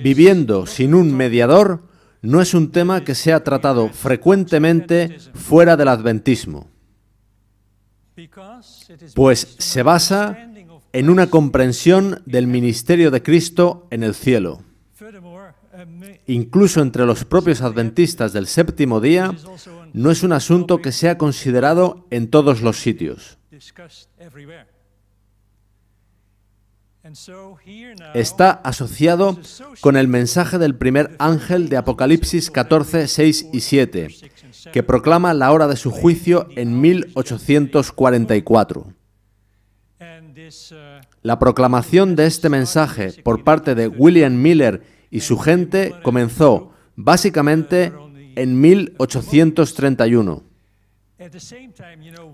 Viviendo sin un mediador no es un tema que sea tratado frecuentemente fuera del adventismo, pues se basa en una comprensión del ministerio de Cristo en el cielo. Incluso entre los propios adventistas del séptimo día, no es un asunto que sea considerado en todos los sitios. Está asociado con el mensaje del primer ángel de Apocalipsis 14, 6 y 7, que proclama la hora de su juicio en 1844. La proclamación de este mensaje por parte de William Miller y su gente comenzó, básicamente, en 1831.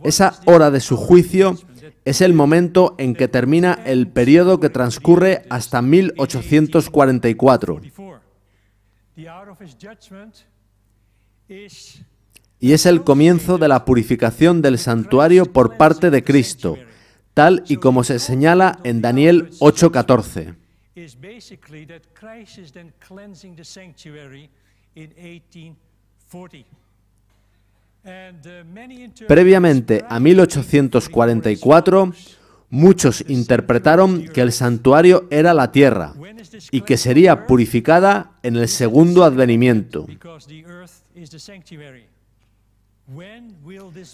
Esa hora de su juicio es el momento en que termina el periodo que transcurre hasta 1844. Y es el comienzo de la purificación del santuario por parte de Cristo, tal y como se señala en Daniel 8:14. Previamente a 1844, muchos interpretaron que el santuario era la tierra y que sería purificada en el segundo advenimiento.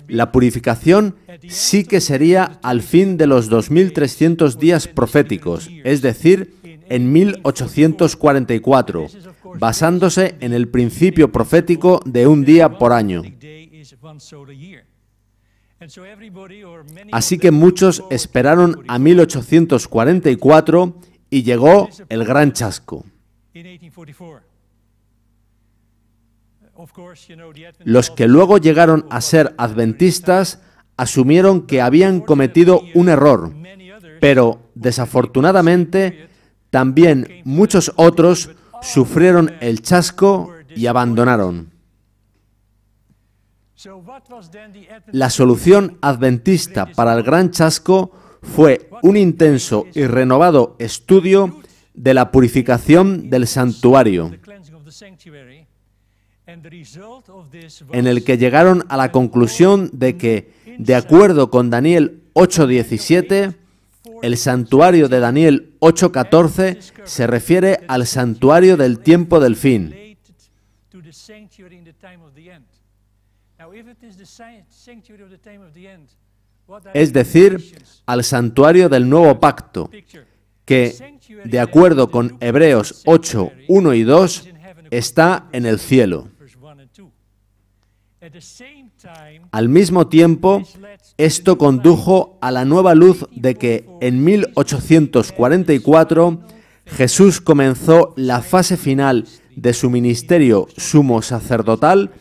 La purificación sí que sería al fin de los 2300 días proféticos, es decir, en 1844, basándose en el principio profético de un día por año. Así que muchos esperaron a 1844 y llegó el gran chasco. Los que luego llegaron a ser adventistas asumieron que habían cometido un error, pero desafortunadamente también muchos otros sufrieron el chasco y abandonaron. La solución adventista para el gran chasco fue un intenso y renovado estudio de la purificación del santuario, en el que llegaron a la conclusión de que, de acuerdo con Daniel 8:17, el santuario de Daniel 8:14 se refiere al santuario del tiempo del fin. Es decir, al santuario del nuevo pacto, que, de acuerdo con Hebreos 8, 1 y 2, está en el cielo. Al mismo tiempo, esto condujo a la nueva luz de que en 1844 Jesús comenzó la fase final de su ministerio sumo sacerdotal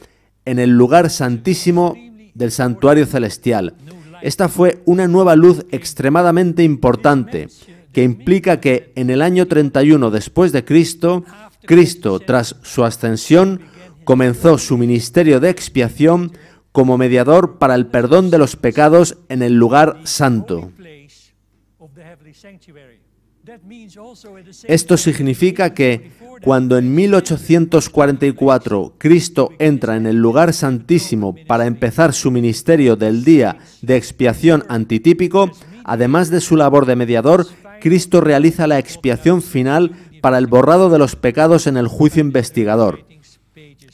en el lugar santísimo del santuario celestial. Esta fue una nueva luz extremadamente importante, que implica que en el año 31 después de Cristo, Cristo, tras su ascensión, comenzó su ministerio de expiación como mediador para el perdón de los pecados en el lugar santo. Esto significa que cuando en 1844 Cristo entra en el lugar santísimo para empezar su ministerio del día de expiación antitípico, además de su labor de mediador, Cristo realiza la expiación final para el borrado de los pecados en el juicio investigador.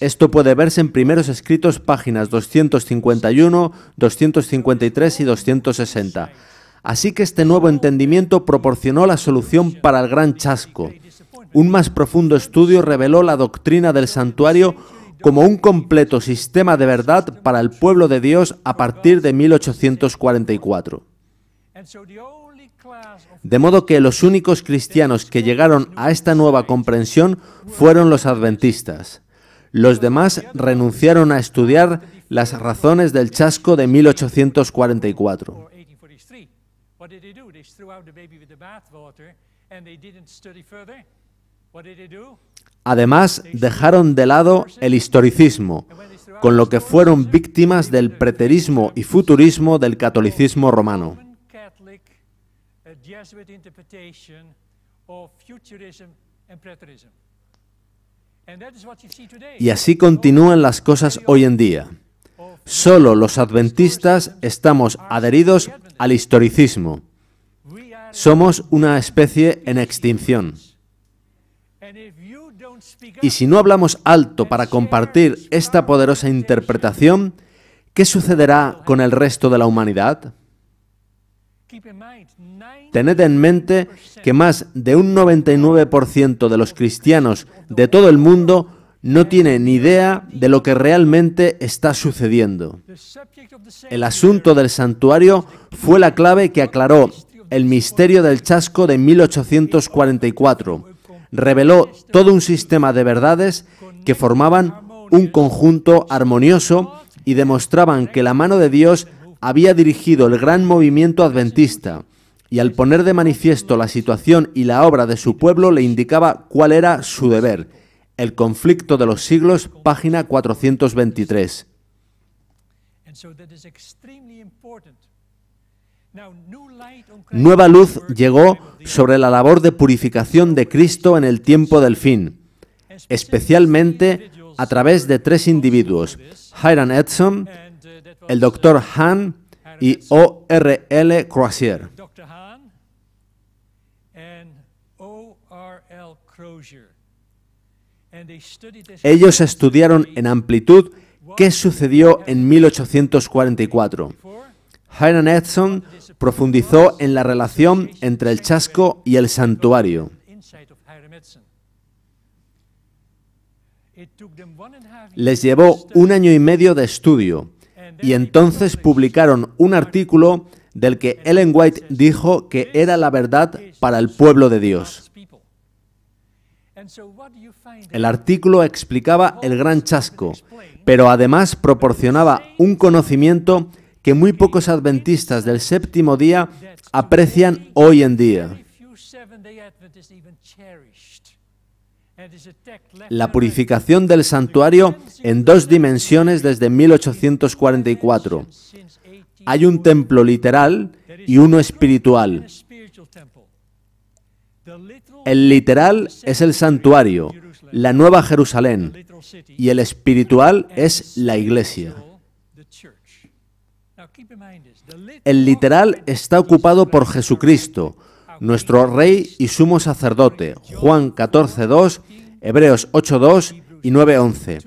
Esto puede verse en Primeros Escritos, páginas 251, 253 y 260. Así que este nuevo entendimiento proporcionó la solución para el gran chasco. Un más profundo estudio reveló la doctrina del santuario como un completo sistema de verdad para el pueblo de Dios a partir de 1844. De modo que los únicos cristianos que llegaron a esta nueva comprensión fueron los adventistas. Los demás renunciaron a estudiar las razones del chasco de 1844. Además, dejaron de lado el historicismo, con lo que fueron víctimas del preterismo y futurismo del catolicismo romano. Y así continúan las cosas hoy en día. Solo los adventistas estamos adheridos al historicismo. Somos una especie en extinción. Y si no hablamos alto para compartir esta poderosa interpretación, ¿qué sucederá con el resto de la humanidad? Tened en mente que más de un 99% de los cristianos de todo el mundo no tiene ni idea de lo que realmente está sucediendo. El asunto del santuario fue la clave que aclaró el misterio del chasco de 1844. Reveló todo un sistema de verdades que formaban un conjunto armonioso y demostraban que la mano de Dios había dirigido el gran movimiento adventista, y al poner de manifiesto la situación y la obra de su pueblo le indicaba cuál era su deber. El conflicto de los siglos, página 423. Nueva luz llegó sobre la labor de purificación de Cristo en el tiempo del fin, especialmente a través de tres individuos, Hiram Edson, el Dr. Hahn y O.R.L. Crozier. Ellos estudiaron en amplitud qué sucedió en 1844. Hiram Edson profundizó en la relación entre el chasco y el santuario. Les llevó 1 año y medio de estudio y entonces publicaron un artículo del que Ellen White dijo que era la verdad para el pueblo de Dios. El artículo explicaba el gran chasco, pero además proporcionaba un conocimiento que muy pocos adventistas del séptimo día aprecian hoy en día. La purificación del santuario en 2 dimensiones desde 1844. Hay un templo literal y uno espiritual. El literal es el santuario, la Nueva Jerusalén, y el espiritual es la iglesia. El literal está ocupado por Jesucristo, nuestro Rey y Sumo Sacerdote, Juan 14:2, Hebreos 8:2 y 9:11.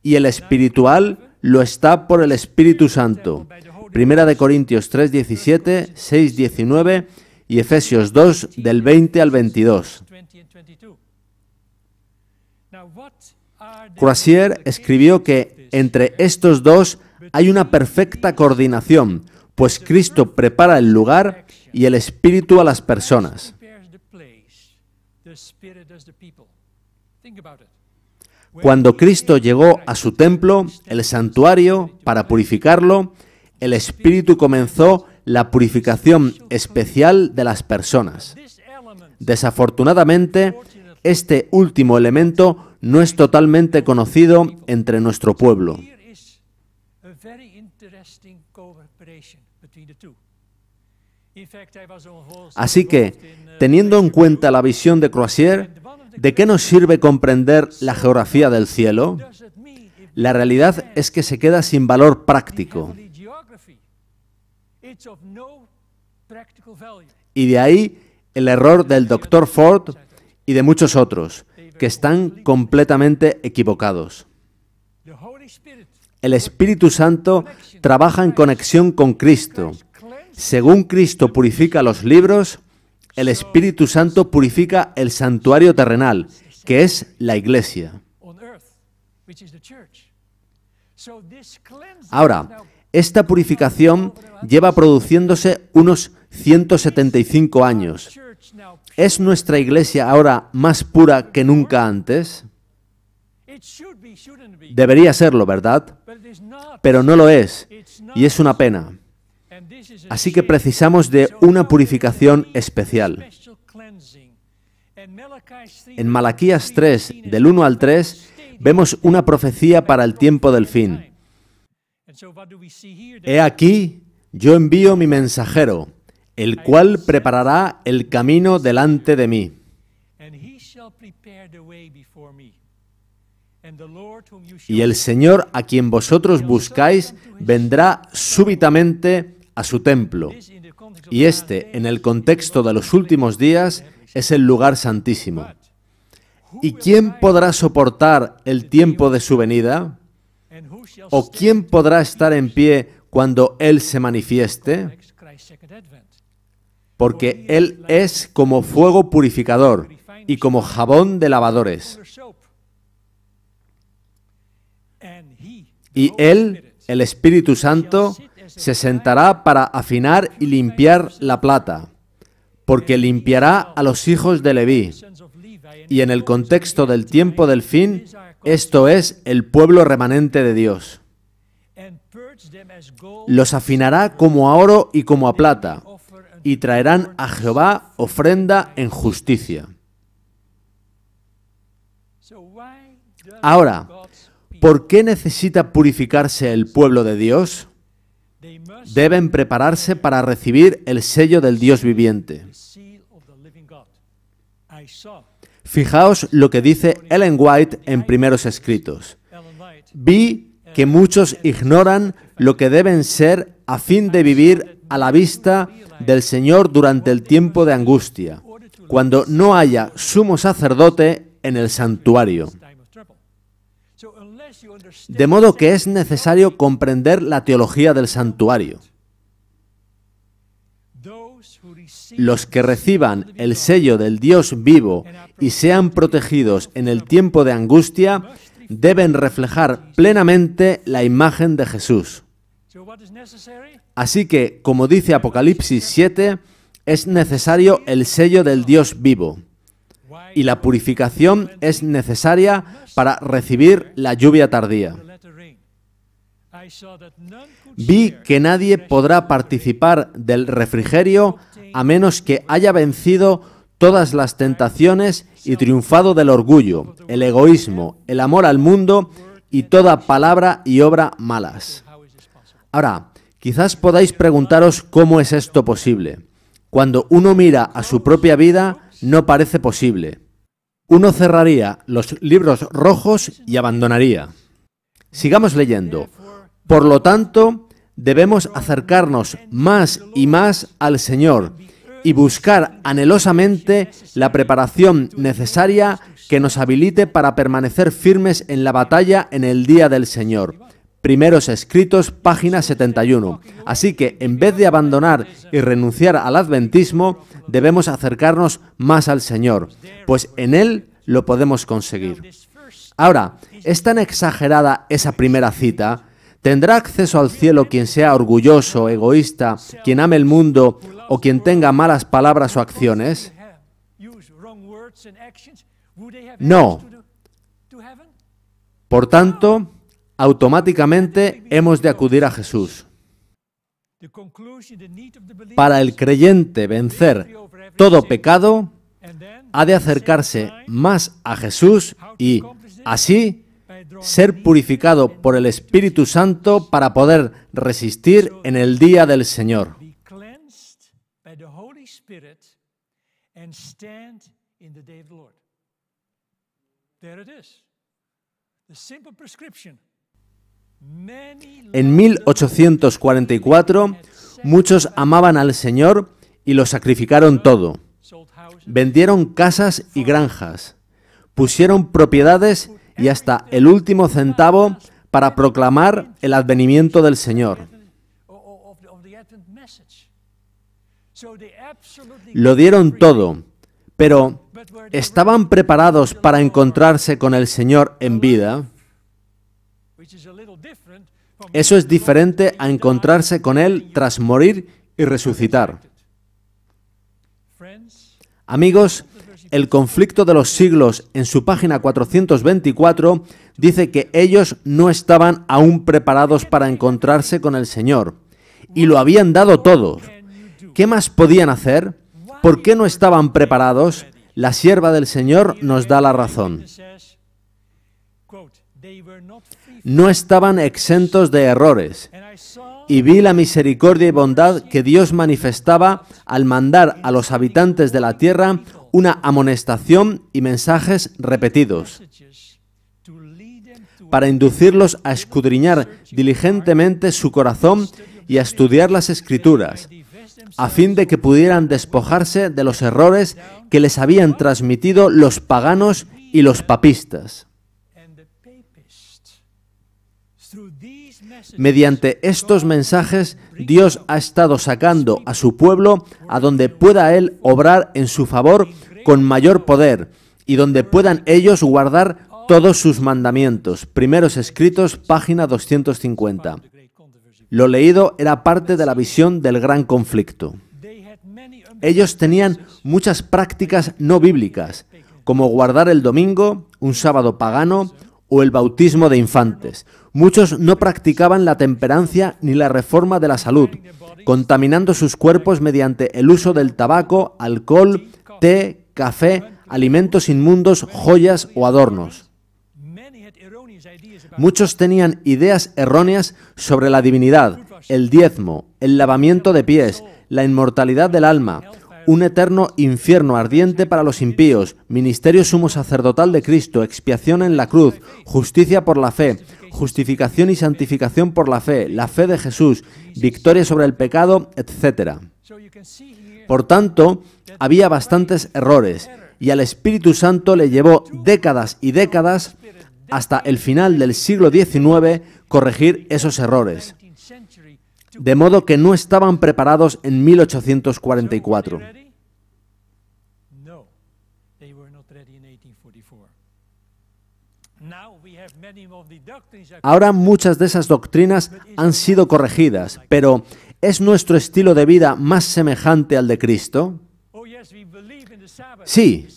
Y el espiritual lo está por el Espíritu Santo, 1 Corintios 3:17, 6:19 y Efesios 2, del 20 al 22. Crozier escribió que entre estos dos hay una perfecta coordinación, pues Cristo prepara el lugar y el Espíritu a las personas. Cuando Cristo llegó a su templo, el santuario, para purificarlo, el Espíritu comenzó la purificación especial de las personas. Desafortunadamente, este último elemento no es totalmente conocido entre nuestro pueblo. Así que, teniendo en cuenta la visión de Crozier, ¿de qué nos sirve comprender la geografía del cielo? La realidad es que se queda sin valor práctico. Y de ahí el error del Dr. Ford y de muchos otros, que están completamente equivocados. El Espíritu Santo trabaja en conexión con Cristo. Según Cristo purifica los libros, el Espíritu Santo purifica el santuario terrenal, que es la iglesia. Ahora, esta purificación lleva produciéndose unos 175 años. ¿Es nuestra iglesia ahora más pura que nunca antes? Debería serlo, ¿verdad? Pero no lo es, y es una pena. Así que precisamos de una purificación especial. En Malaquías 3, del 1 al 3, vemos una profecía para el tiempo del fin. He aquí, yo envío mi mensajero, el cual preparará el camino delante de mí. Y el Señor a quien vosotros buscáis vendrá súbitamente a su templo. Y este, en el contexto de los últimos días, es el lugar santísimo. ¿Y quién podrá soportar el tiempo de su venida? ¿O quién podrá estar en pie cuando Él se manifieste? Porque Él es como fuego purificador y como jabón de lavadores. Y Él, el Espíritu Santo, se sentará para afinar y limpiar la plata, porque limpiará a los hijos de Leví. Y en el contexto del tiempo del fin, esto es el pueblo remanente de Dios. Los afinará como a oro y como a plata, y traerán a Jehová ofrenda en justicia. Ahora, ¿por qué necesita purificarse el pueblo de Dios? Deben prepararse para recibir el sello del Dios viviente. Fijaos lo que dice Ellen White en Primeros Escritos. Vi que muchos ignoran lo que deben ser a fin de vivir a la vista del Señor durante el tiempo de angustia, cuando no haya sumo sacerdote en el santuario. De modo que es necesario comprender la teología del santuario. Los que reciban el sello del Dios vivo y sean protegidos en el tiempo de angustia deben reflejar plenamente la imagen de Jesús. Así que, como dice Apocalipsis 7, es necesario el sello del Dios vivo. Y la purificación es necesaria para recibir la lluvia tardía. Vi que nadie podrá participar del refrigerio a menos que haya vencido todas las tentaciones y triunfado del orgullo, el egoísmo, el amor al mundo y toda palabra y obra malas. Ahora, quizás podáis preguntaros cómo es esto posible. Cuando uno mira a su propia vida, no parece posible. Uno cerraría los libros rojos y abandonaría. Sigamos leyendo. Por lo tanto, debemos acercarnos más y más al Señor y buscar anhelosamente la preparación necesaria que nos habilite para permanecer firmes en la batalla en el día del Señor. Primeros Escritos, página 71. Así que, en vez de abandonar y renunciar al adventismo, debemos acercarnos más al Señor, pues en Él lo podemos conseguir. Ahora, ¿es tan exagerada esa primera cita? ¿Tendrá acceso al cielo quien sea orgulloso, egoísta, quien ame el mundo o quien tenga malas palabras o acciones? No. Por tanto, automáticamente hemos de acudir a Jesús. Para el creyente vencer todo pecado, ha de acercarse más a Jesús y, así, ser purificado por el Espíritu Santo para poder resistir en el día del Señor. En 1844, muchos amaban al Señor y lo sacrificaron todo. Vendieron casas y granjas, pusieron propiedades y hasta el último centavo para proclamar el advenimiento del Señor. Lo dieron todo, pero ¿estaban preparados para encontrarse con el Señor en vida? Eso es diferente a encontrarse con Él tras morir y resucitar. Amigos, el conflicto de los siglos, en su página 424, dice que ellos no estaban aún preparados para encontrarse con el Señor, y lo habían dado todo. ¿Qué más podían hacer? ¿Por qué no estaban preparados? La sierva del Señor nos da la razón. No estaban exentos de errores, y vi la misericordia y bondad que Dios manifestaba al mandar a los habitantes de la tierra una amonestación y mensajes repetidos, para inducirlos a escudriñar diligentemente su corazón y a estudiar las Escrituras, a fin de que pudieran despojarse de los errores que les habían transmitido los paganos y los papistas. Mediante estos mensajes, Dios ha estado sacando a su pueblo a donde pueda Él obrar en su favor con mayor poder y donde puedan ellos guardar todos sus mandamientos. Primeros Escritos, página 250. Lo leído era parte de la visión del gran conflicto. Ellos tenían muchas prácticas no bíblicas, como guardar el domingo, un sábado pagano o el bautismo de infantes. Muchos no practicaban la temperancia ni la reforma de la salud, contaminando sus cuerpos mediante el uso del tabaco, alcohol, té, café, alimentos inmundos, joyas o adornos. Muchos tenían ideas erróneas sobre la divinidad, el diezmo, el lavamiento de pies, la inmortalidad del alma, un eterno infierno ardiente para los impíos, ministerio sumo sacerdotal de Cristo, expiación en la cruz, justicia por la fe, justificación y santificación por la fe de Jesús, victoria sobre el pecado, etc. Por tanto, había bastantes errores, y al Espíritu Santo le llevó décadas y décadas, hasta el final del siglo XIX, corregir esos errores. De modo que no estaban preparados en 1844. Ahora muchas de esas doctrinas han sido corregidas, pero ¿es nuestro estilo de vida más semejante al de Cristo? Sí,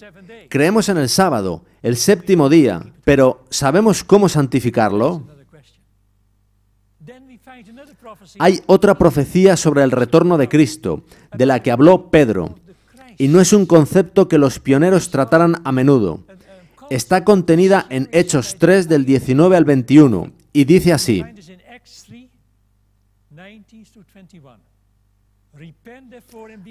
creemos en el sábado, el séptimo día, pero ¿sabemos cómo santificarlo? Hay otra profecía sobre el retorno de Cristo, de la que habló Pedro, y no es un concepto que los pioneros trataran a menudo. Está contenida en Hechos 3 del 19 al 21, y dice así: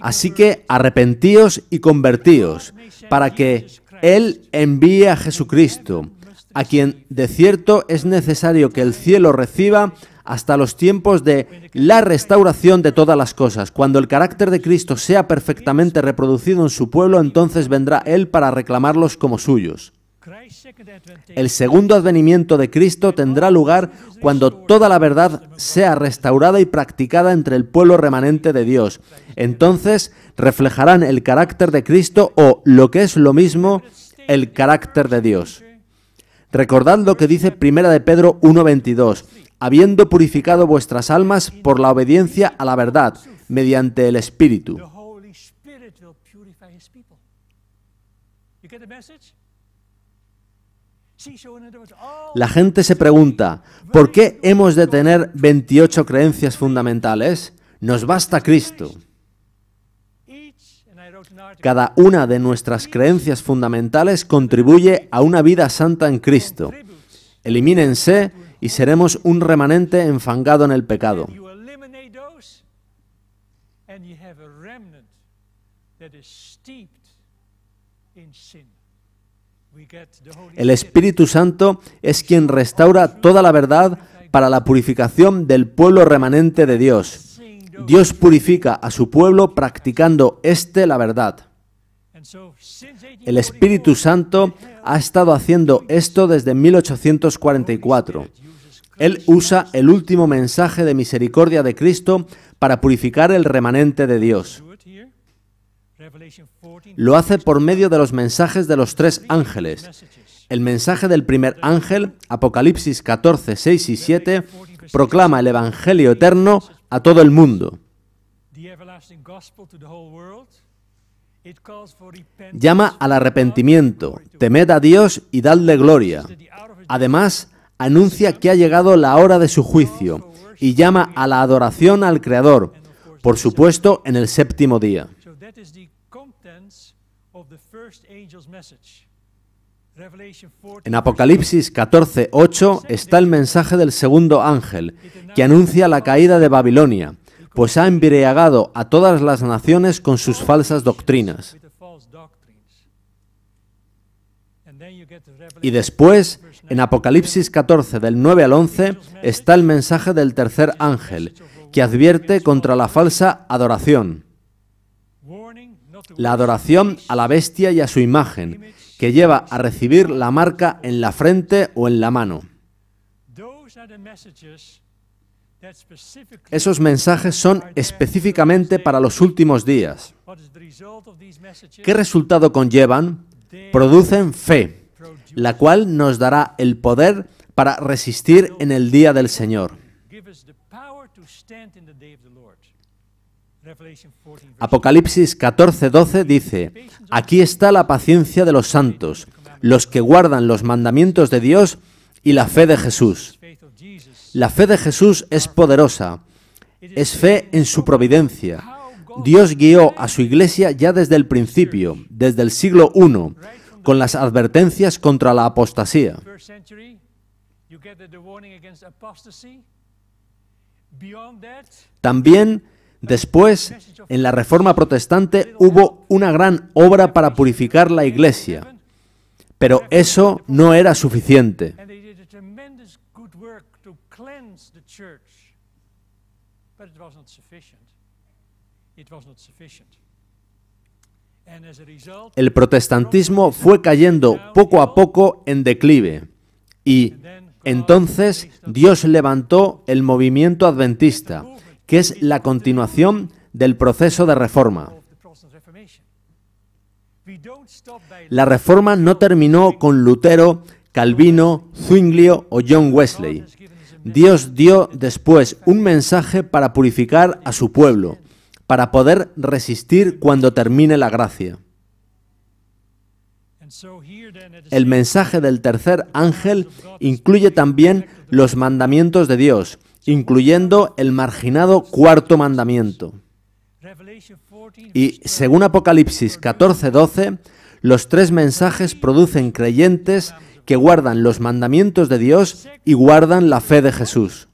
Así que arrepentíos y convertíos, para que Él envíe a Jesucristo, a quien de cierto es necesario que el cielo reciba hasta los tiempos de la restauración de todas las cosas. Cuando el carácter de Cristo sea perfectamente reproducido en su pueblo, entonces vendrá Él para reclamarlos como suyos. El segundo advenimiento de Cristo tendrá lugar cuando toda la verdad sea restaurada y practicada entre el pueblo remanente de Dios. Entonces reflejarán el carácter de Cristo o, lo que es lo mismo, el carácter de Dios. Recordad lo que dice 1 de Pedro 1:22, habiendo purificado vuestras almas por la obediencia a la verdad, mediante el Espíritu. La gente se pregunta, ¿por qué hemos de tener 28 creencias fundamentales? Nos basta Cristo. Cada una de nuestras creencias fundamentales contribuye a una vida santa en Cristo. Elimínense y seremos un remanente enfangado en el pecado. El Espíritu Santo es quien restaura toda la verdad para la purificación del pueblo remanente de Dios. Dios purifica a su pueblo practicando la verdad. El Espíritu Santo ha estado haciendo esto desde 1844. Él usa el último mensaje de misericordia de Cristo para purificar el remanente de Dios. Lo hace por medio de los mensajes de los 3 ángeles. El mensaje del primer ángel, Apocalipsis 14, 6 y 7, proclama el Evangelio eterno a todo el mundo. Llama al arrepentimiento, temed a Dios y dadle gloria. Además, anuncia que ha llegado la hora de su juicio y llama a la adoración al Creador, por supuesto en el séptimo día. En Apocalipsis 14, 8 está el mensaje del segundo ángel, que anuncia la caída de Babilonia, pues ha embriagado a todas las naciones con sus falsas doctrinas. Y después, en Apocalipsis 14, del 9 al 11, está el mensaje del tercer ángel, que advierte contra la falsa adoración. La adoración a la bestia y a su imagen, que lleva a recibir la marca en la frente o en la mano. Esos mensajes son específicamente para los últimos días. ¿Qué resultado conllevan? Producen fe, la cual nos dará el poder para resistir en el día del Señor. Apocalipsis 14:12 dice: aquí está la paciencia de los santos, los que guardan los mandamientos de Dios y la fe de Jesús. La fe de Jesús es poderosa, es fe en su providencia. Dios guió a su iglesia ya desde el principio, desde el siglo I, con las advertencias contra la apostasía. También, después, en la Reforma Protestante hubo una gran obra para purificar la iglesia, pero eso no era suficiente. El protestantismo fue cayendo poco a poco en declive y entonces Dios levantó el movimiento adventista, que es la continuación del proceso de reforma. La reforma no terminó con Lutero, Calvino, Zwinglio o John Wesley. Dios dio después un mensaje para purificar a su pueblo, para poder resistir cuando termine la gracia. El mensaje del tercer ángel incluye también los mandamientos de Dios, incluyendo el marginado cuarto mandamiento. Y según Apocalipsis 14:12, los tres mensajes producen creyentes que guardan los mandamientos de Dios y guardan la fe de Jesús.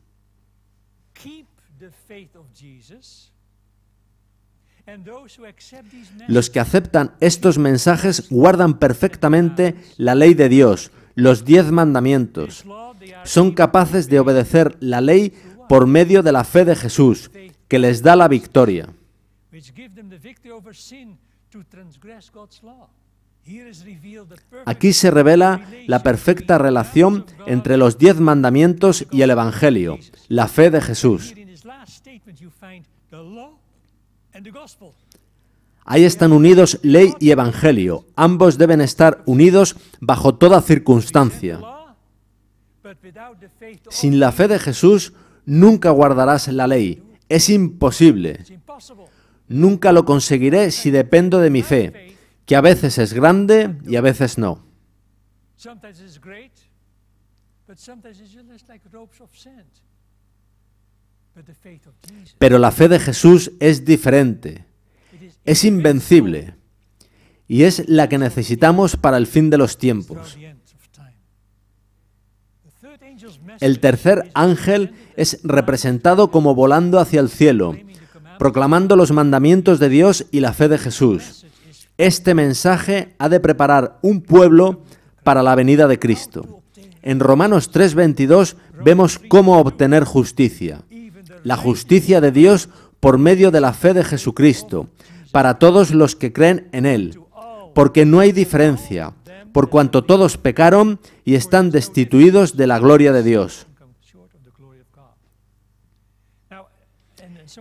Los que aceptan estos mensajes guardan perfectamente la ley de Dios, los 10 mandamientos. Son capaces de obedecer la ley por medio de la fe de Jesús, que les da la victoria. Aquí se revela la perfecta relación entre los 10 mandamientos y el Evangelio, la fe de Jesús. Ahí están unidos ley y evangelio. Ambos deben estar unidos bajo toda circunstancia. Sin la fe de Jesús, nunca guardarás la ley. Es imposible. Nunca lo conseguiré si dependo de mi fe, que a veces es grande y a veces no. Pero la fe de Jesús es diferente, es invencible y es la que necesitamos para el fin de los tiempos. El tercer ángel es representado como volando hacia el cielo, proclamando los mandamientos de Dios y la fe de Jesús. Este mensaje ha de preparar un pueblo para la venida de Cristo. En Romanos 3:22 vemos cómo obtener justicia. La justicia de Dios por medio de la fe de Jesucristo, para todos los que creen en Él, porque no hay diferencia, por cuanto todos pecaron y están destituidos de la gloria de Dios.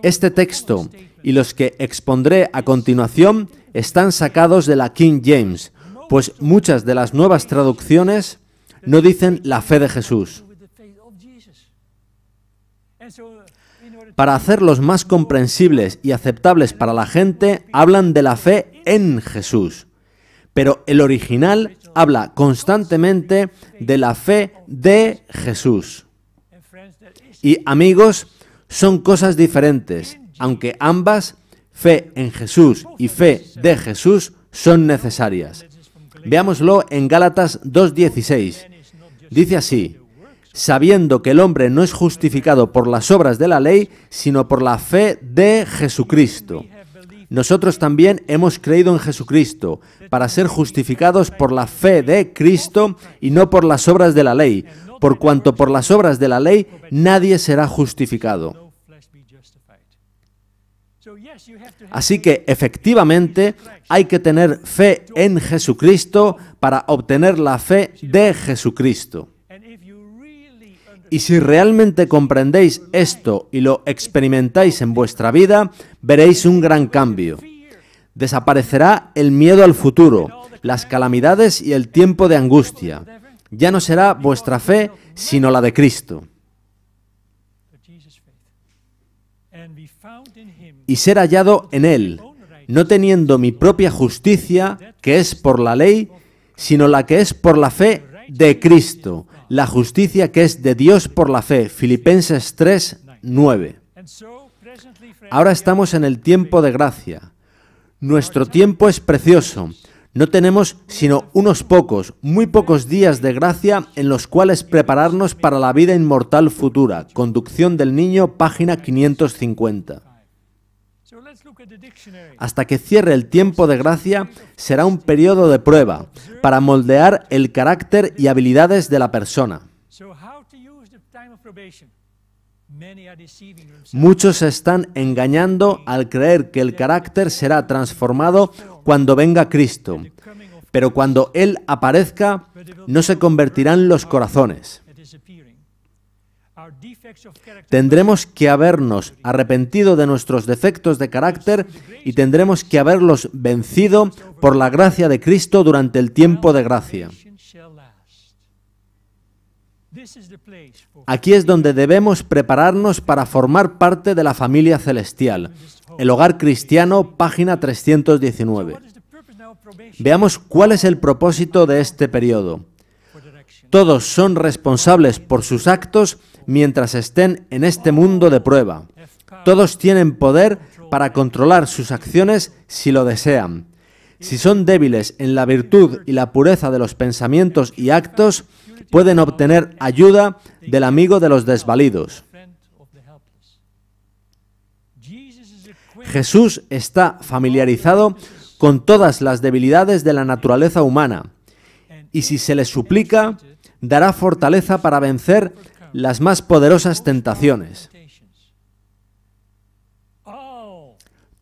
Este texto y los que expondré a continuación están sacados de la King James, pues muchas de las nuevas traducciones no dicen la fe de Jesús. Para hacerlos más comprensibles y aceptables para la gente, hablan de la fe en Jesús. Pero el original habla constantemente de la fe de Jesús. Y amigos, son cosas diferentes, aunque ambas, fe en Jesús y fe de Jesús, son necesarias. Veámoslo en Gálatas 2:16. Dice así: sabiendo que el hombre no es justificado por las obras de la ley, sino por la fe de Jesucristo. nosotros también hemos creído en Jesucristo para ser justificados por la fe de Cristo y no por las obras de la ley, por cuanto por las obras de la ley nadie será justificado. Así que, efectivamente, hay que tener fe en Jesucristo para obtener la fe de Jesucristo. Y si realmente comprendéis esto y lo experimentáis en vuestra vida, veréis un gran cambio. Desaparecerá el miedo al futuro, las calamidades y el tiempo de angustia. Ya no será vuestra fe, sino la de Cristo. Y ser hallado en Él, no teniendo mi propia justicia, que es por la ley, sino la que es por la fe de Cristo, la justicia que es de Dios por la fe. Filipenses 3, 9. Ahora estamos en el tiempo de gracia. Nuestro tiempo es precioso. No tenemos sino unos pocos, muy pocos días de gracia en los cuales prepararnos para la vida inmortal futura. Conducción del Niño, página 550. Hasta que cierre el tiempo de gracia, será un periodo de prueba para moldear el carácter y habilidades de la persona. Muchos se están engañando al creer que el carácter será transformado cuando venga Cristo, pero cuando Él aparezca, no se convertirán los corazones. Tendremos que habernos arrepentido de nuestros defectos de carácter y tendremos que haberlos vencido por la gracia de Cristo durante el tiempo de gracia. Aquí es donde debemos prepararnos para formar parte de la familia celestial. El hogar cristiano, página 319. Veamos cuál es el propósito de este periodo. Todos son responsables por sus actos mientras estén en este mundo de prueba. Todos tienen poder para controlar sus acciones si lo desean. Si son débiles en la virtud y la pureza de los pensamientos y actos, pueden obtener ayuda del amigo de los desvalidos. Jesús está familiarizado con todas las debilidades de la naturaleza humana, y si se le suplica, dará fortaleza para vencer las más poderosas tentaciones.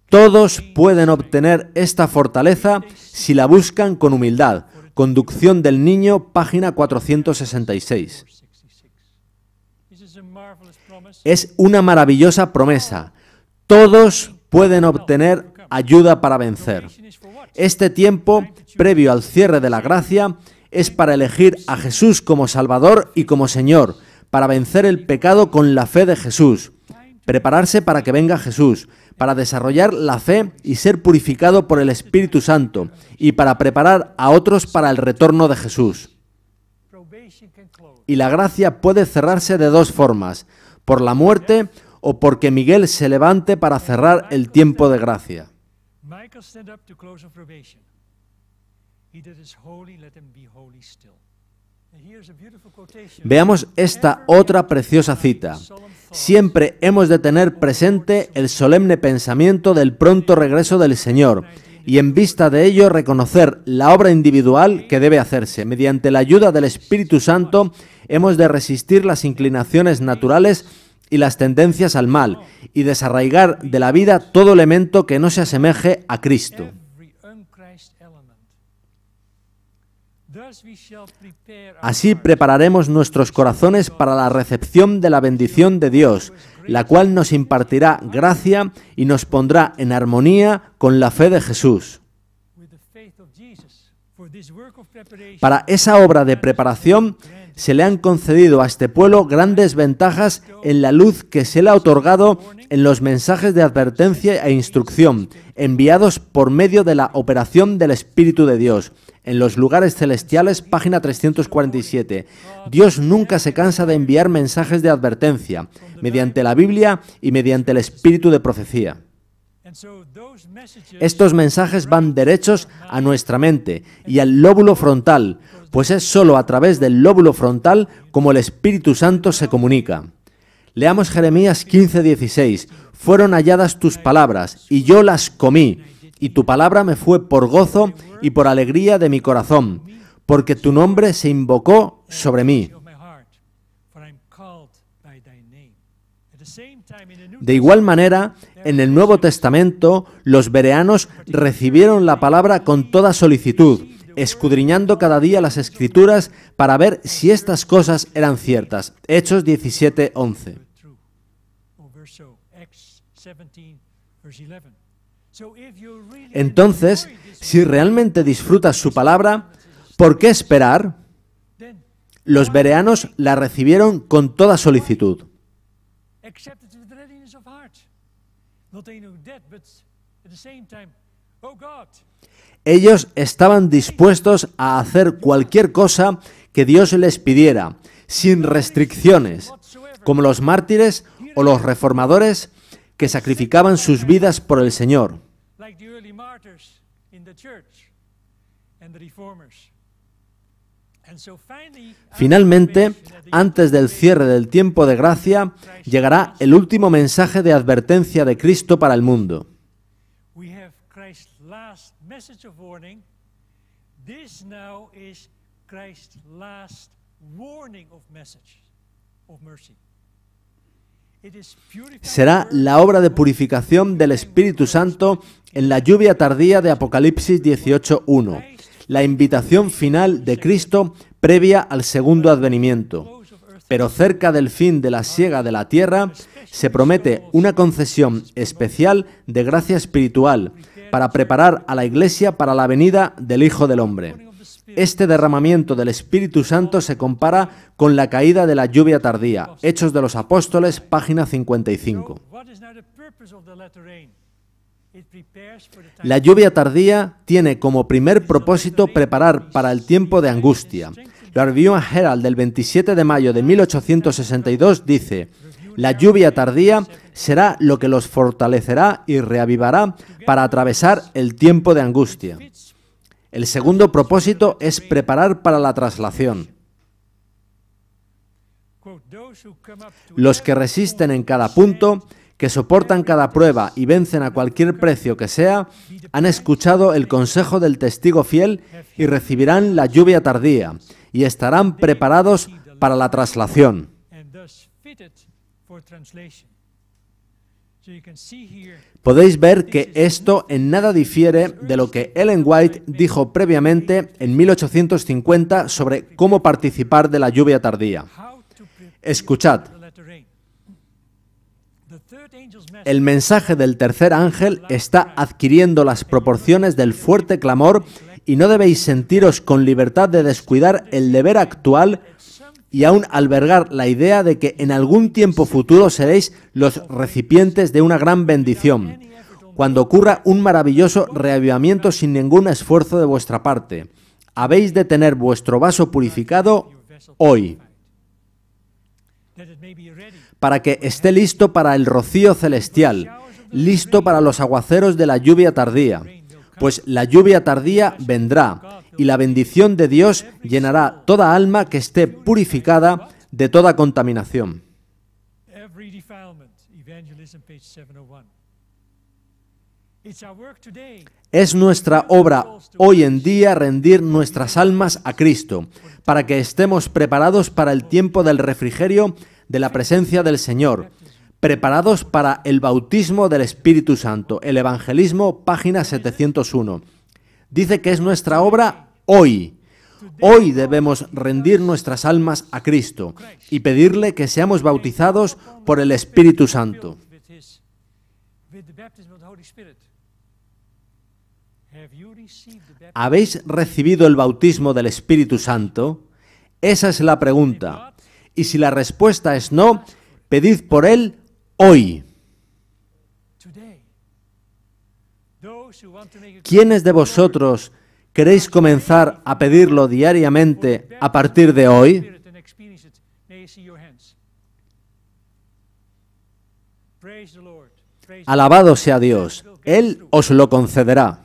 Todos pueden obtener esta fortaleza si la buscan con humildad. Conducción del Niño, página 466. Es una maravillosa promesa. Todos pueden obtener ayuda para vencer. Este tiempo, previo al cierre de la gracia, es para elegir a Jesús como Salvador y como Señor, para vencer el pecado con la fe de Jesús, prepararse para que venga Jesús, para desarrollar la fe y ser purificado por el Espíritu Santo, y para preparar a otros para el retorno de Jesús. Y la gracia puede cerrarse de dos formas, por la muerte o porque Miguel se levante para cerrar el tiempo de gracia. Veamos esta otra preciosa cita. Siempre hemos de tener presente el solemne pensamiento del pronto regreso del Señor y en vista de ello reconocer la obra individual que debe hacerse. Mediante la ayuda del Espíritu Santo hemos de resistir las inclinaciones naturales y las tendencias al mal y desarraigar de la vida todo elemento que no se asemeje a Cristo. Así prepararemos nuestros corazones para la recepción de la bendición de Dios, la cual nos impartirá gracia y nos pondrá en armonía con la fe de Jesús. Para esa obra de preparación se le han concedido a este pueblo grandes ventajas en la luz que se le ha otorgado en los mensajes de advertencia e instrucción, enviados por medio de la operación del Espíritu de Dios. En los lugares celestiales, página 347. Dios nunca se cansa de enviar mensajes de advertencia, mediante la Biblia y mediante el espíritu de profecía. Estos mensajes van derechos a nuestra mente y al lóbulo frontal, pues es sólo a través del lóbulo frontal como el Espíritu Santo se comunica. Leamos Jeremías 15:16. Fueron halladas tus palabras, y yo las comí, y tu palabra me fue por gozo y por alegría de mi corazón, porque tu nombre se invocó sobre mí. De igual manera, en el Nuevo Testamento, los bereanos recibieron la palabra con toda solicitud, escudriñando cada día las Escrituras para ver si estas cosas eran ciertas. Hechos 17:11. Entonces, si realmente disfrutas su palabra, ¿por qué esperar? Los bereanos la recibieron con toda solicitud. Ellos estaban dispuestos a hacer cualquier cosa que Dios les pidiera, sin restricciones, como los mártires o los reformadores que sacrificaban sus vidas por el Señor. Finalmente, antes del cierre del tiempo de gracia, llegará el último mensaje de advertencia de Cristo para el mundo. Será la obra de purificación del Espíritu Santo en la lluvia tardía de Apocalipsis 18:1. La invitación final de Cristo previa al segundo advenimiento. Pero cerca del fin de la siega de la tierra, se promete una concesión especial de gracia espiritual para preparar a la Iglesia para la venida del Hijo del Hombre. Este derramamiento del Espíritu Santo se compara con la caída de la lluvia tardía. Hechos de los Apóstoles, página 55. La lluvia tardía tiene como primer propósito preparar para el tiempo de angustia. La Review and Herald del 27 de mayo de 1862 dice: la lluvia tardía será lo que los fortalecerá y reavivará para atravesar el tiempo de angustia. El segundo propósito es preparar para la traslación. Los que resisten en cada punto, que soportan cada prueba y vencen a cualquier precio que sea, han escuchado el consejo del testigo fiel y recibirán la lluvia tardía y estarán preparados para la traslación. Podéis ver que esto en nada difiere de lo que Ellen White dijo previamente en 1850 sobre cómo participar de la lluvia tardía. Escuchad. El mensaje del tercer ángel está adquiriendo las proporciones del fuerte clamor y no debéis sentiros con libertad de descuidar el deber actual y aún albergar la idea de que en algún tiempo futuro seréis los recipientes de una gran bendición, cuando ocurra un maravilloso reavivamiento sin ningún esfuerzo de vuestra parte. Habéis de tener vuestro vaso purificado hoy, para que esté listo para el rocío celestial, listo para los aguaceros de la lluvia tardía, pues la lluvia tardía vendrá, y la bendición de Dios llenará toda alma que esté purificada de toda contaminación. Es nuestra obra hoy en día rendir nuestras almas a Cristo, para que estemos preparados para el tiempo del refrigerio de la presencia del Señor, preparados para el bautismo del Espíritu Santo. El Evangelismo, página 701. Dice que es nuestra obra hoy. Hoy debemos rendir nuestras almas a Cristo y pedirle que seamos bautizados por el Espíritu Santo. ¿Habéis recibido el bautismo del Espíritu Santo? Esa es la pregunta. Y si la respuesta es no, pedid por él hoy. ¿Quiénes de vosotros queréis comenzar a pedirlo diariamente a partir de hoy? Alabado sea Dios, Él os lo concederá.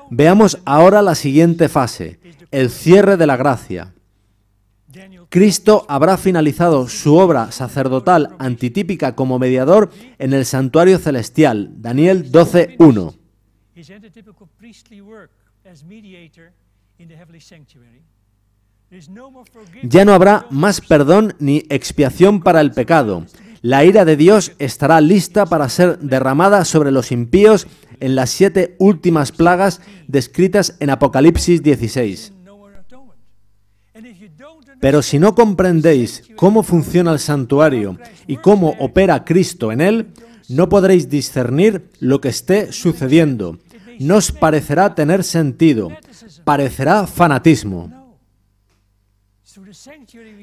Veamos ahora la siguiente fase, el cierre de la gracia. Cristo habrá finalizado su obra sacerdotal antitípica como mediador en el santuario celestial. Daniel 12:1. Ya no habrá más perdón ni expiación para el pecado. La ira de Dios estará lista para ser derramada sobre los impíos en las 7 últimas plagas descritas en Apocalipsis 16. Pero si no comprendéis cómo funciona el santuario y cómo opera Cristo en él, no podréis discernir lo que esté sucediendo. No os parecerá tener sentido, parecerá fanatismo.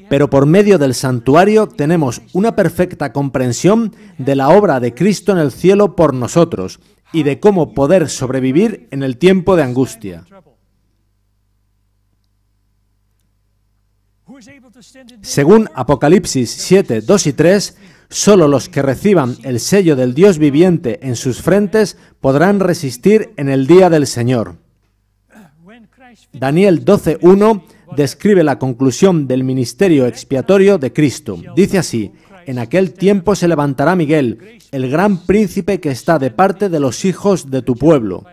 Pero por medio del santuario tenemos una perfecta comprensión de la obra de Cristo en el cielo por nosotros y de cómo poder sobrevivir en el tiempo de angustia. Según Apocalipsis 7, 2 y 3, solo los que reciban el sello del Dios viviente en sus frentes podrán resistir en el día del Señor. Daniel 12:1 describe la conclusión del ministerio expiatorio de Cristo. Dice así: en aquel tiempo se levantará Miguel, el gran príncipe que está de parte de los hijos de tu pueblo.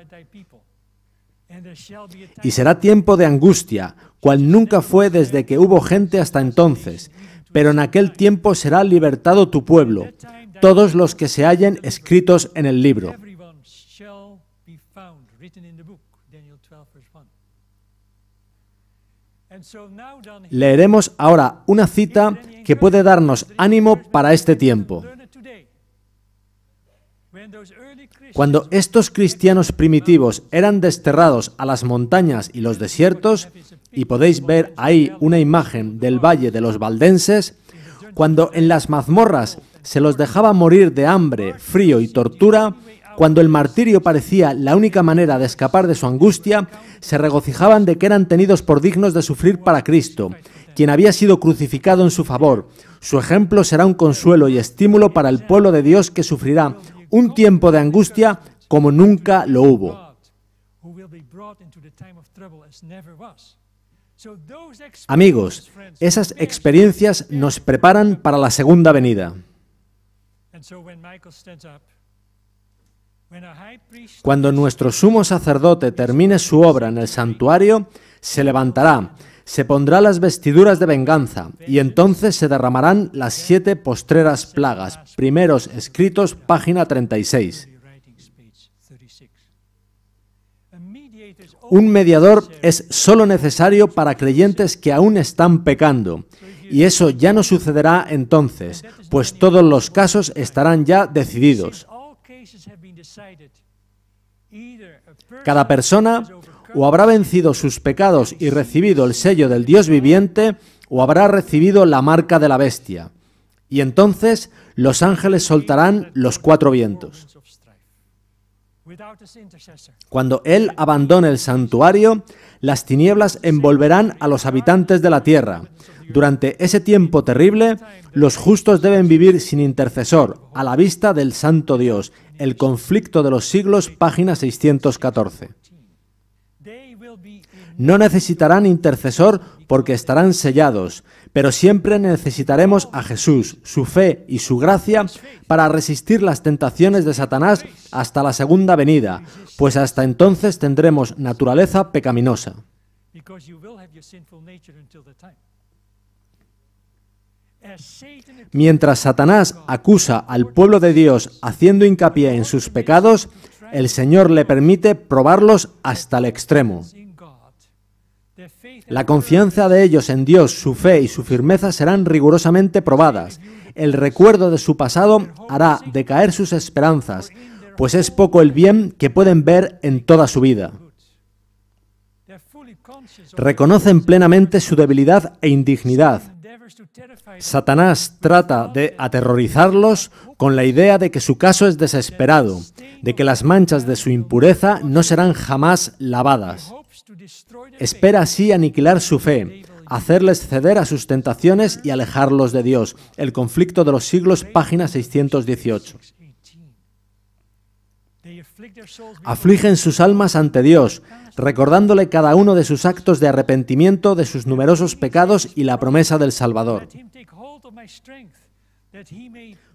Y será tiempo de angustia, cual nunca fue desde que hubo gente hasta entonces. Pero en aquel tiempo será libertado tu pueblo, todos los que se hallen escritos en el libro. Leeremos ahora una cita que puede darnos ánimo para este tiempo. Cuando estos cristianos primitivos eran desterrados a las montañas y los desiertos, y podéis ver ahí una imagen del Valle de los Valdenses, cuando en las mazmorras se los dejaba morir de hambre, frío y tortura, cuando el martirio parecía la única manera de escapar de su angustia, se regocijaban de que eran tenidos por dignos de sufrir para Cristo, quien había sido crucificado en su favor. Su ejemplo será un consuelo y estímulo para el pueblo de Dios que sufrirá un tiempo de angustia como nunca lo hubo. Amigos, esas experiencias nos preparan para la segunda venida. Cuando nuestro sumo sacerdote termine su obra en el santuario, se levantará, se pondrá las vestiduras de venganza, y entonces se derramarán las 7 postreras plagas. Primeros Escritos, página 36. Un mediador es solo necesario para creyentes que aún están pecando, y eso ya no sucederá entonces, pues todos los casos estarán ya decididos. Cada persona o habrá vencido sus pecados y recibido el sello del Dios viviente, o habrá recibido la marca de la bestia. Y entonces los ángeles soltarán los 4 vientos. Cuando Él abandone el santuario, las tinieblas envolverán a los habitantes de la tierra. Durante ese tiempo terrible, los justos deben vivir sin intercesor, a la vista del Santo Dios. El conflicto de los siglos, página 614. No necesitarán intercesor porque estarán sellados, pero siempre necesitaremos a Jesús, su fe y su gracia para resistir las tentaciones de Satanás hasta la segunda venida, pues hasta entonces tendremos naturaleza pecaminosa. Mientras Satanás acusa al pueblo de Dios haciendo hincapié en sus pecados, el Señor le permite probarlos hasta el extremo. La confianza de ellos en Dios, su fe y su firmeza serán rigurosamente probadas. El recuerdo de su pasado hará decaer sus esperanzas, pues es poco el bien que pueden ver en toda su vida. Reconocen plenamente su debilidad e indignidad. Satanás trata de aterrorizarlos con la idea de que su caso es desesperado, de que las manchas de su impureza no serán jamás lavadas. Espera así aniquilar su fe, hacerles ceder a sus tentaciones y alejarlos de Dios. El conflicto de los siglos, página 618. Afligen sus almas ante Dios, recordándole cada uno de sus actos de arrepentimiento, de sus numerosos pecados y la promesa del Salvador.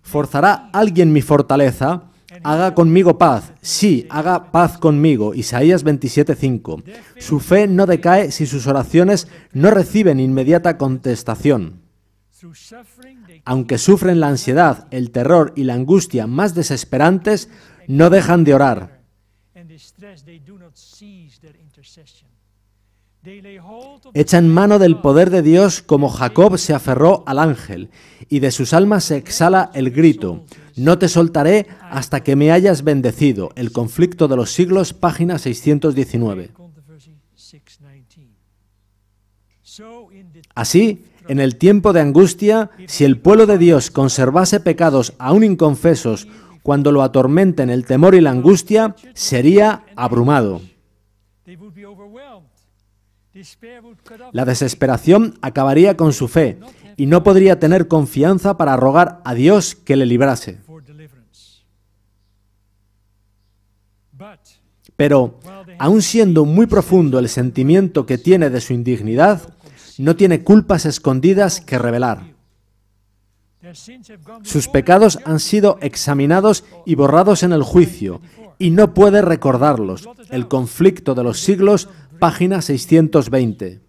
¿Forzará alguien mi fortaleza? Haga conmigo paz. Sí, haga paz conmigo. Isaías 27:5. Su fe no decae si sus oraciones no reciben inmediata contestación. Aunque sufren la ansiedad, el terror y la angustia más desesperantes, no dejan de orar. Echan mano del poder de Dios como Jacob se aferró al ángel, y de sus almas se exhala el grito: no te soltaré hasta que me hayas bendecido. El conflicto de los siglos, página 619. Así, en el tiempo de angustia, si el pueblo de Dios conservase pecados aún inconfesos, cuando lo atormenten el temor y la angustia, sería abrumado. La desesperación acabaría con su fe y no podría tener confianza para rogar a Dios que le librase. Pero, aun siendo muy profundo el sentimiento que tiene de su indignidad, no tiene culpas escondidas que revelar. Sus pecados han sido examinados y borrados en el juicio, y no puede recordarlos. El conflicto de los siglos, página 620.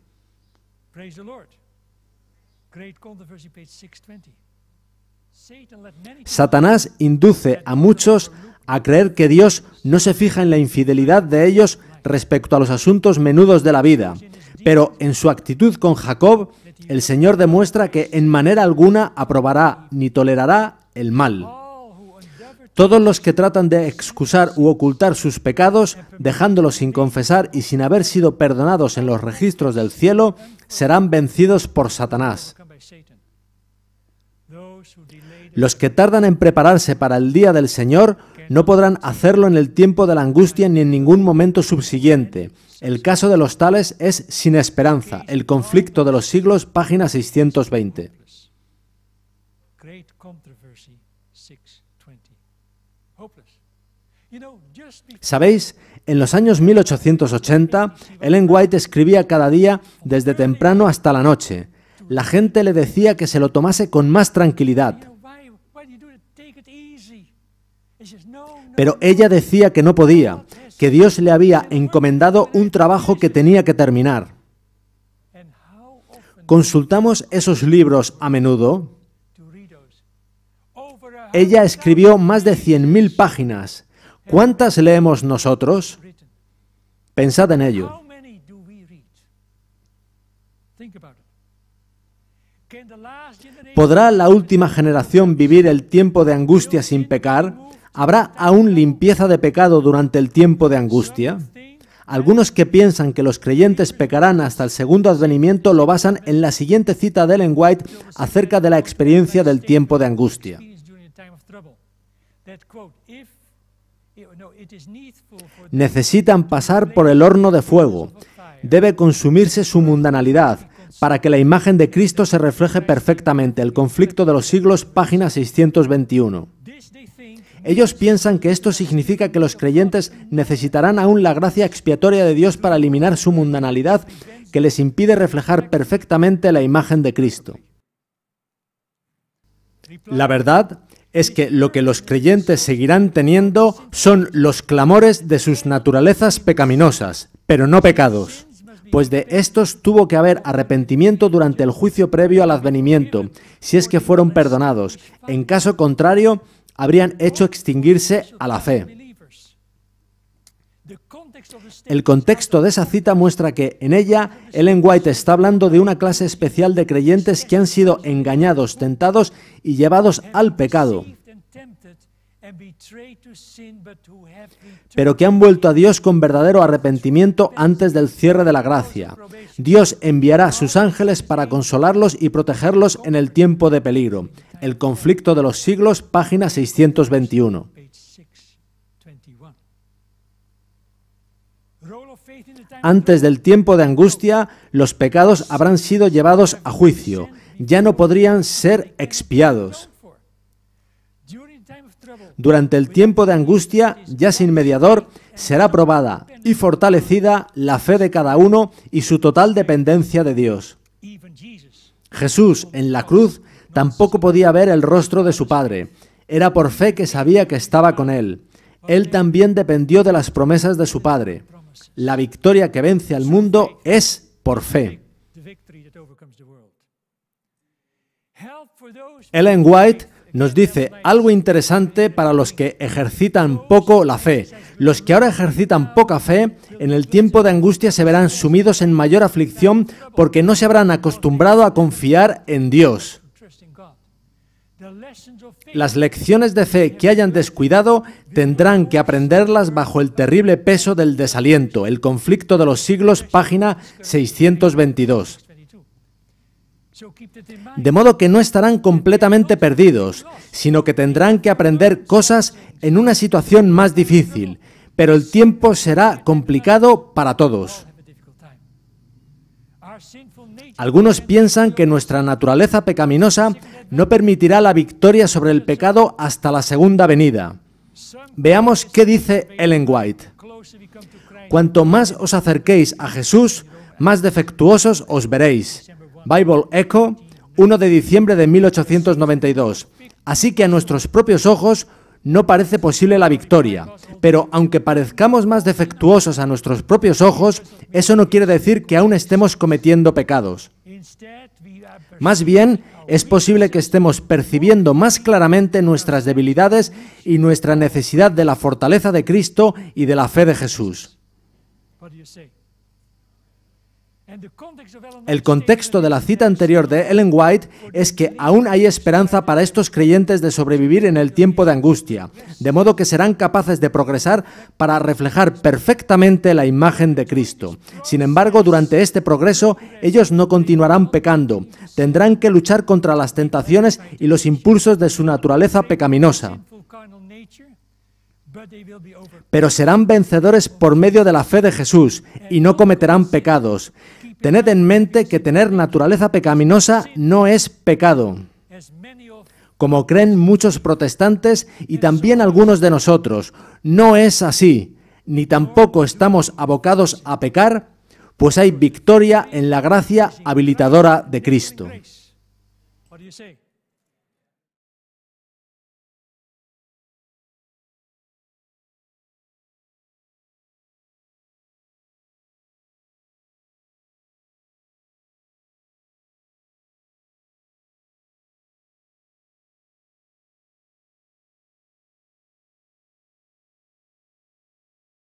Satanás induce a muchos a creer que Dios no se fija en la infidelidad de ellos respecto a los asuntos menudos de la vida, pero en su actitud con Jacob, el Señor demuestra que en manera alguna aprobará ni tolerará el mal. Todos los que tratan de excusar u ocultar sus pecados, dejándolos sin confesar y sin haber sido perdonados en los registros del cielo, serán vencidos por Satanás. Los que tardan en prepararse para el día del Señor no podrán hacerlo en el tiempo de la angustia ni en ningún momento subsiguiente. El caso de los tales es sin esperanza. El conflicto de los siglos, página 620. ¿Sabéis? En los años 1880, Ellen White escribía cada día desde temprano hasta la noche. La gente le decía que se lo tomase con más tranquilidad. Pero ella decía que no podía, que Dios le había encomendado un trabajo que tenía que terminar. ¿Consultamos esos libros a menudo? Ella escribió más de 100.000 páginas. ¿Cuántas leemos nosotros? Pensad en ello. ¿Podrá la última generación vivir el tiempo de angustia sin pecar? ¿Habrá aún limpieza de pecado durante el tiempo de angustia? Algunos que piensan que los creyentes pecarán hasta el segundo advenimiento lo basan en la siguiente cita de Ellen White acerca de la experiencia del tiempo de angustia. Necesitan pasar por el horno de fuego. Debe consumirse su mundanalidad para que la imagen de Cristo se refleje perfectamente. El conflicto de los siglos, página 621. Ellos piensan que esto significa que los creyentes necesitarán aún la gracia expiatoria de Dios para eliminar su mundanalidad que les impide reflejar perfectamente la imagen de Cristo. La verdad es que lo que los creyentes seguirán teniendo son los clamores de sus naturalezas pecaminosas, pero no pecados, pues de estos tuvo que haber arrepentimiento durante el juicio previo al advenimiento, si es que fueron perdonados. En caso contrario, habrían hecho extinguirse a la fe. El contexto de esa cita muestra que en ella Ellen White está hablando de una clase especial de creyentes que han sido engañados, tentados y llevados al pecado, pero que han vuelto a Dios con verdadero arrepentimiento antes del cierre de la gracia. Dios enviará a sus ángeles para consolarlos y protegerlos en el tiempo de peligro. El conflicto de los siglos, página 621. Antes del tiempo de angustia, los pecados habrán sido llevados a juicio. Ya no podrían ser expiados. Durante el tiempo de angustia, ya sin mediador, será probada y fortalecida la fe de cada uno y su total dependencia de Dios. Jesús, en la cruz, tampoco podía ver el rostro de su Padre. Era por fe que sabía que estaba con él. Él también dependió de las promesas de su Padre. La victoria que vence al mundo es por fe. Ellen White nos dice algo interesante para los que ejercitan poco la fe. Los que ahora ejercitan poca fe, en el tiempo de angustia se verán sumidos en mayor aflicción porque no se habrán acostumbrado a confiar en Dios. Las lecciones de fe que hayan descuidado tendrán que aprenderlas bajo el terrible peso del desaliento, el conflicto de los siglos, página 622. De modo que no estarán completamente perdidos, sino que tendrán que aprender cosas en una situación más difícil, pero el tiempo será complicado para todos. Algunos piensan que nuestra naturaleza pecaminosa no permitirá la victoria sobre el pecado hasta la segunda venida. Veamos qué dice Ellen White. Cuanto más os acerquéis a Jesús, más defectuosos os veréis. Bible Echo, 1 de diciembre de 1892. Así que a nuestros propios ojos no parece posible la victoria, pero aunque parezcamos más defectuosos a nuestros propios ojos, eso no quiere decir que aún estemos cometiendo pecados. Más bien, es posible que estemos percibiendo más claramente nuestras debilidades y nuestra necesidad de la fortaleza de Cristo y de la fe de Jesús. El contexto de la cita anterior de Ellen White es que aún hay esperanza para estos creyentes de sobrevivir en el tiempo de angustia, de modo que serán capaces de progresar para reflejar perfectamente la imagen de Cristo. Sin embargo, durante este progreso, ellos no continuarán pecando, tendrán que luchar contra las tentaciones y los impulsos de su naturaleza pecaminosa. Pero serán vencedores por medio de la fe de Jesús y no cometerán pecados. Tened en mente que tener naturaleza pecaminosa no es pecado, como creen muchos protestantes y también algunos de nosotros. No es así, ni tampoco estamos abocados a pecar, pues hay victoria en la gracia habilitadora de Cristo.